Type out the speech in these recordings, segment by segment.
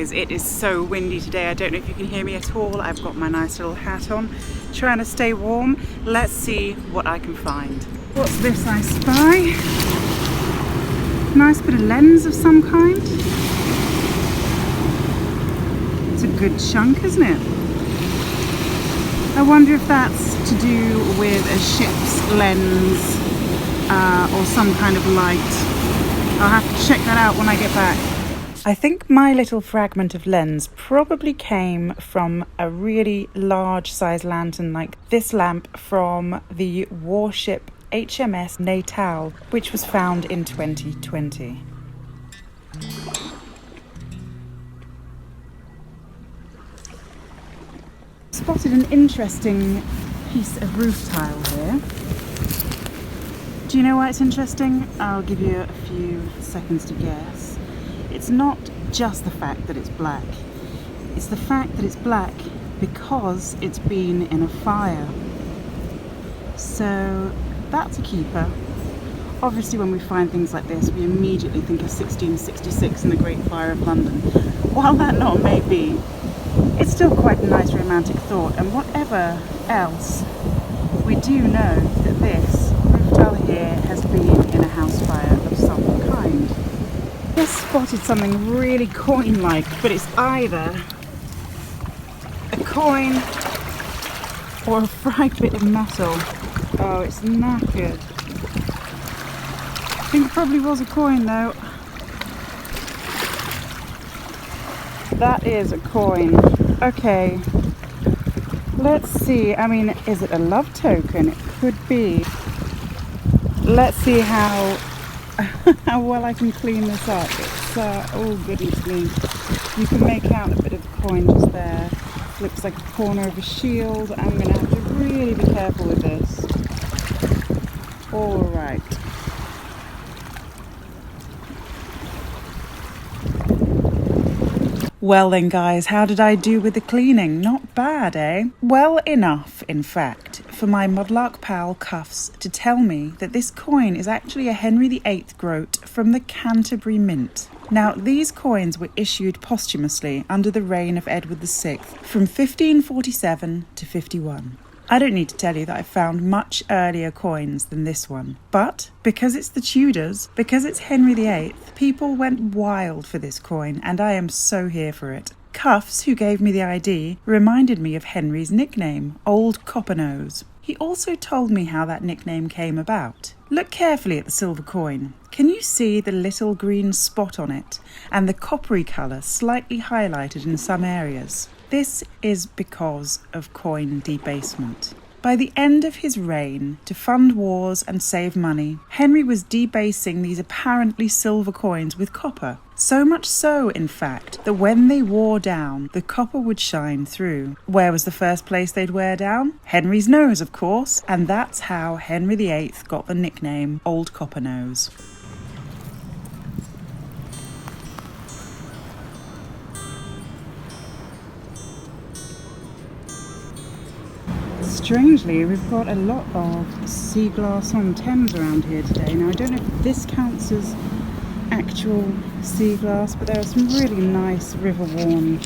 guys, it is so windy today. I don't know if you can hear me at all. I've got my nice little hat on, trying to stay warm. Let's see what I can find. What's this I spy? Nice bit of lens of some kind. It's a good chunk, isn't it? I wonder if that's to do with a ship's lens or some kind of light. I'll have to check that out when I get back. I think my little fragment of lens probably came from a really large size lantern like this lamp from the warship HMS Natal, which was found in 2020. Spotted an interesting piece of roof tile here. Do you know why it's interesting? I'll give you a few seconds to guess. It's not just the fact that it's black. It's the fact that it's black because it's been in a fire. So that's a keeper. Obviously when we find things like this, we immediately think of 1666 and the Great Fire of London. While that not may be, it's still quite a nice romantic thought, and whatever else, we do know that this roof tile here has been in a house fire of some kind. Just spotted something really coin-like, but it's either a coin or a fried bit of metal. Oh, it's knackered. I think it probably was a coin though. That is a coin. Okay, let's see. I mean, is it a love token? It could be. Let's see how well I can clean this up. It's oh goodness me. You can make out a bit of coin just there. Looks like a corner of a shield. I'm going to have to really be careful with this. All right. Well then guys, how did I do with the cleaning? Not bad, eh? Well enough, in fact, for my Mudlark pal Cuffs to tell me that this coin is actually a Henry VIII groat from the Canterbury Mint. Now, these coins were issued posthumously under the reign of Edward VI from 1547 to 51. I don't need to tell you that I found much earlier coins than this one. But because it's the Tudors, because it's Henry VIII, people went wild for this coin, and I am so here for it. Cuffs, who gave me the ID, reminded me of Henry's nickname, Old Coppernose. He also told me how that nickname came about. Look carefully at the silver coin. Can you see the little green spot on it and the coppery colour slightly highlighted in some areas? This is because of coin debasement. By the end of his reign, to fund wars and save money, Henry was debasing these apparently silver coins with copper. So much so, in fact, that when they wore down, the copper would shine through. Where was the first place they'd wear down? Henry's nose, of course, and that's how Henry VIII got the nickname Old Coppernose. Strangely, we've got a lot of sea glass on Thames around here today. Now, I don't know if this counts as actual sea glass, but there are some really nice river-worn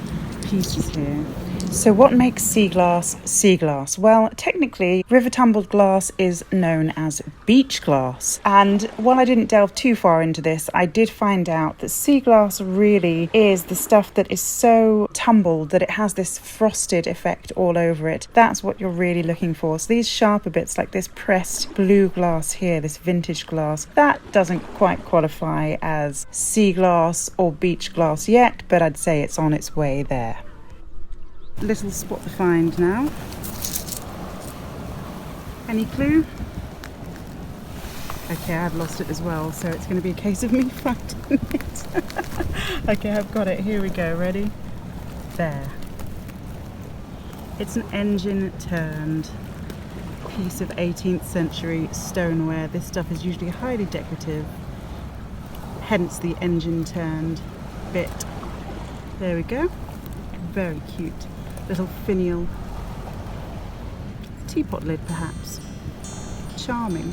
pieces here. So what makes sea glass sea glass? Well, technically, river tumbled glass is known as beach glass. And while I didn't delve too far into this, I did find out that sea glass really is the stuff that is so tumbled that it has this frosted effect all over it. That's what you're really looking for. So these sharper bits, like this pressed blue glass here, this vintage glass, that doesn't quite qualify as sea glass or beach glass yet, but I'd say it's on its way there. Little spot to find now. Any clue? Okay, I've lost it as well, so it's going to be a case of me finding it. Okay, I've got it. Here we go. Ready? There. It's an engine turned piece of 18th century stoneware. This stuff is usually highly decorative, hence the engine turned bit. There we go. Very cute. Little finial teapot lid, perhaps. Charming.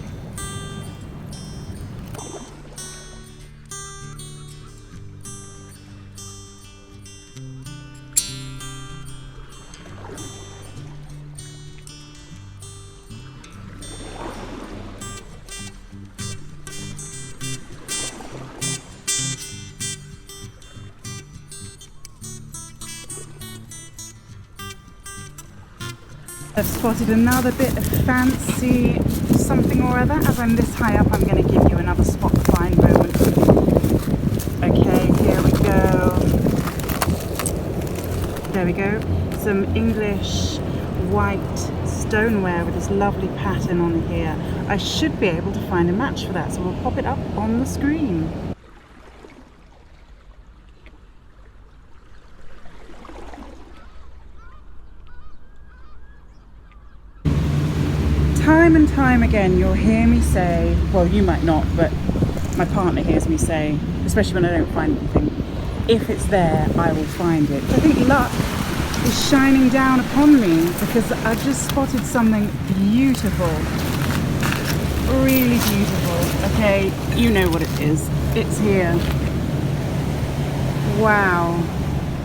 I've spotted another bit of fancy something or other. As I'm this high up, I'm going to give you another spot find moment. Okay, here we go. There we go. Some English white stoneware with this lovely pattern on here. I should be able to find a match for that, so we'll pop it up on the screen. Time and time again you'll hear me say, well, you might not, but my partner hears me say, especially when I don't find anything, if it's there, I will find it. I think luck is shining down upon me because I've just spotted something beautiful. Really beautiful. Okay, you know what it is. It's here. Wow.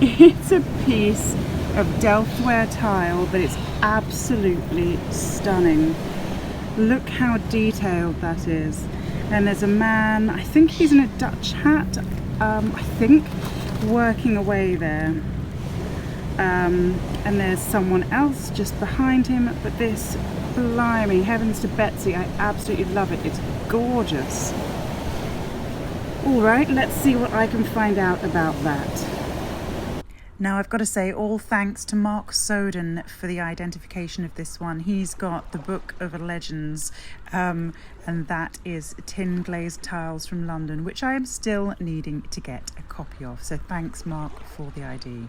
It's a piece of Delftware tile, but it's absolutely stunning. Look how detailed that is. And there's a man, I think he's in a Dutch hat, I think, working away there. And there's someone else just behind him, but this, blimey, heavens to Betsy, I absolutely love it. It's gorgeous. All right, let's see what I can find out about that. Now, I've got to say, all thanks to Mark Soden for the identification of this one. He's got the Book of Legends, and that is tin glazed tiles from London, which I am still needing to get a copy of. So thanks, Mark, for the ID.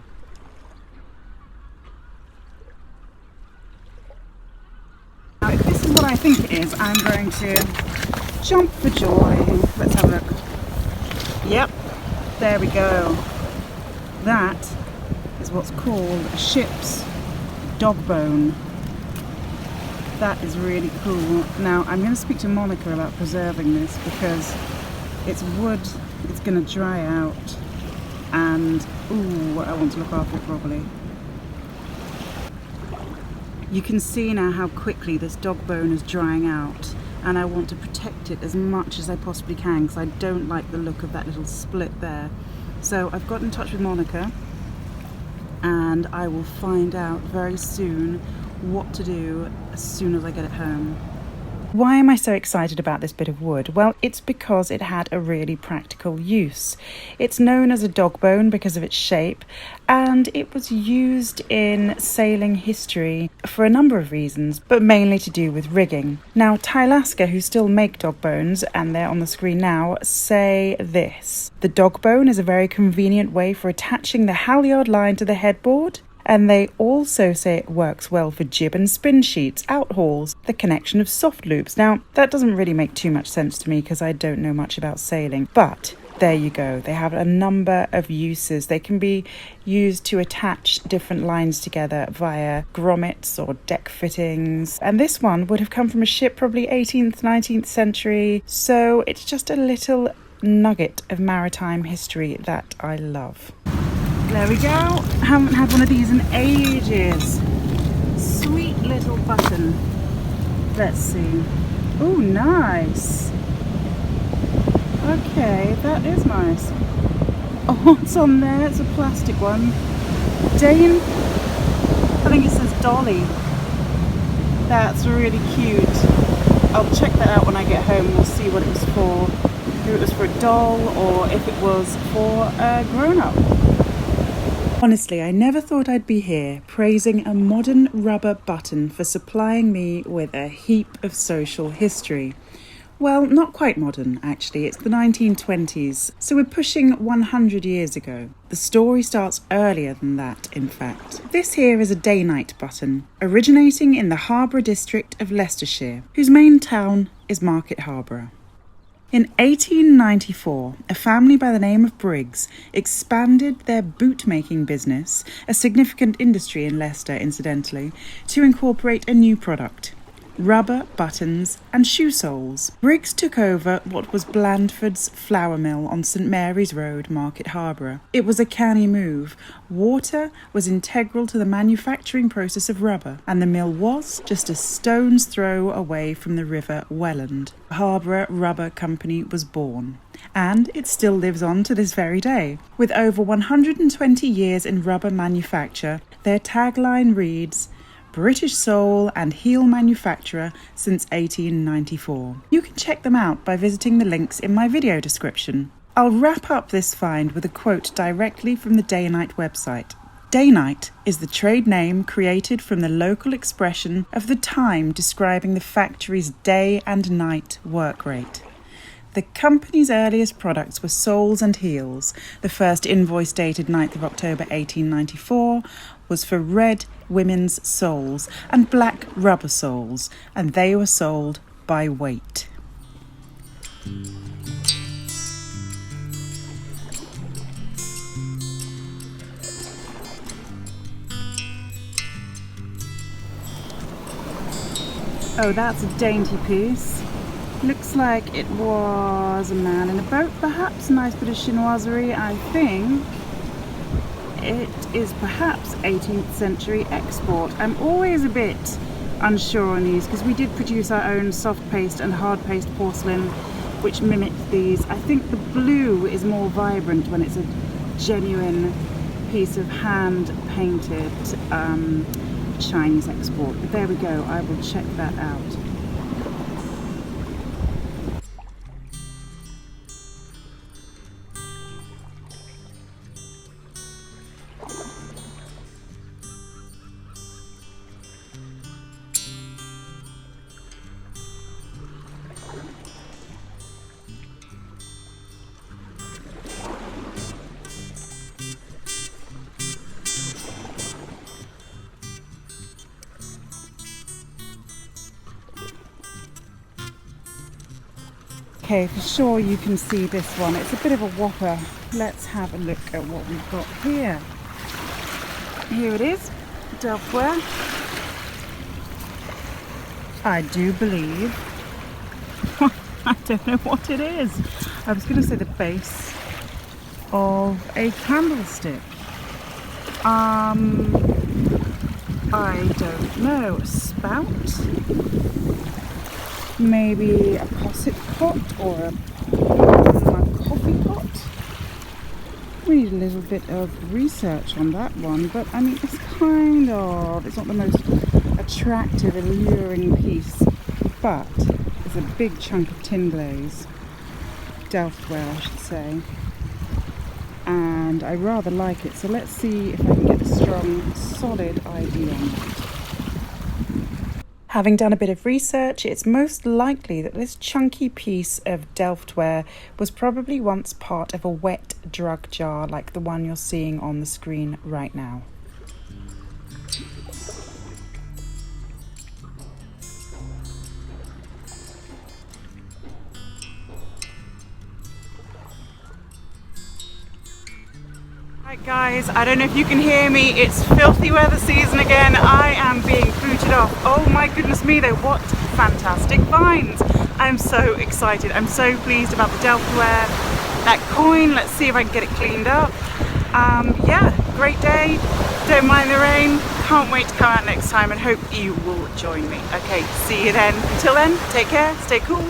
Now, if this is what I think it is, I'm going to jump for joy. Let's have a look. Yep, there we go. That is what's called a ship's dog bone. That is really cool. Now I'm going to speak to Monica about preserving this because it's wood, it's going to dry out, and ooh, I want to look after it properly. You can see now how quickly this dog bone is drying out, and I want to protect it as much as I possibly can because I don't like the look of that little split there. So I've got in touch with Monica, and I will find out very soon what to do as soon as I get it home. Why am I so excited about this bit of wood? Well, it's because it had a really practical use. It's known as a dog bone because of its shape, and it was used in sailing history for a number of reasons, but mainly to do with rigging. Now, Tylaska, who still make dog bones, and they're on the screen now, say this: the dog bone is a very convenient way for attaching the halyard line to the headboard. And they also say it works well for jib and spin sheets, outhauls, the connection of soft loops. Now, that doesn't really make too much sense to me because I don't know much about sailing, but there you go. They have a number of uses. They can be used to attach different lines together via grommets or deck fittings. And this one would have come from a ship probably 18th, 19th century. So it's just a little nugget of maritime history that I love. There we go. Haven't had one of these in ages. Sweet little button. Let's see. Oh, nice. Okay, that is nice. Oh, what's on there? It's a plastic one. Dane. I think it says Dolly. That's really cute. I'll check that out when I get home. We'll see what it was for. If it was for a doll or if it was for a grown-up. Honestly, I never thought I'd be here praising a modern rubber button for supplying me with a heap of social history. Well, not quite modern, actually. It's the 1920s, so we're pushing 100 years ago. The story starts earlier than that, in fact. This here is a day-night button, originating in the Harborough district of Leicestershire, whose main town is Market Harborough. In 1894, a family by the name of Briggs expanded their boot-making business, a significant industry in Leicester, incidentally, to incorporate a new product: rubber buttons and shoe soles. Briggs took over what was Blandford's flour mill on St Mary's Road, Market Harborough. It was a canny move. Water was integral to the manufacturing process of rubber, and the mill was just a stone's throw away from the River Welland. Harborough Rubber Company was born, and it still lives on to this very day. With over 120 years in rubber manufacture, their tagline reads, British sole and heel manufacturer since 1894. You can check them out by visiting the links in my video description. I'll wrap up this find with a quote directly from the Day-Night website. Day-Night is the trade name created from the local expression of the time describing the factory's day and night work rate. The company's earliest products were soles and heels. The first invoice dated 9th of October 1894 was for red women's soles and black rubber soles, and they were sold by weight. Oh, that's a dainty piece. Looks like it was a man in a boat, perhaps. Nice bit of chinoiserie, I think. It is perhaps 18th century export. I'm always a bit unsure on these because we did produce our own soft paste and hard paste porcelain which mimicked these. I think the blue is more vibrant when it's a genuine piece of hand painted Chinese export. But there we go, I will check that out. Okay, for sure you can see this one. It's a bit of a whopper. Let's have a look at what we've got here. Here it is, Delftware. I do believe, I don't know what it is. I was going to say the base of a candlestick. I don't know, a spout? Maybe a posset pot or a coffee pot. We need a little bit of research on that one, but I mean, it's not the most attractive, alluring piece, but it's a big chunk of tin glaze, Delftware I should say, and I rather like it, so let's see if I can get a strong, solid ID on it. Having done a bit of research, it's most likely that this chunky piece of Delftware was probably once part of a wet drug jar like the one you're seeing on the screen right now. Right guys, I don't know if you can hear me, it's filthy weather season again. I am being booted off. Oh my goodness me though, what fantastic finds. I'm so excited, I'm so pleased about the Delftware. That coin, let's see if I can get it cleaned up. Yeah, great day, don't mind the rain, can't wait to come out next time and hope you will join me. Okay, see you then. Until then, take care, stay cool.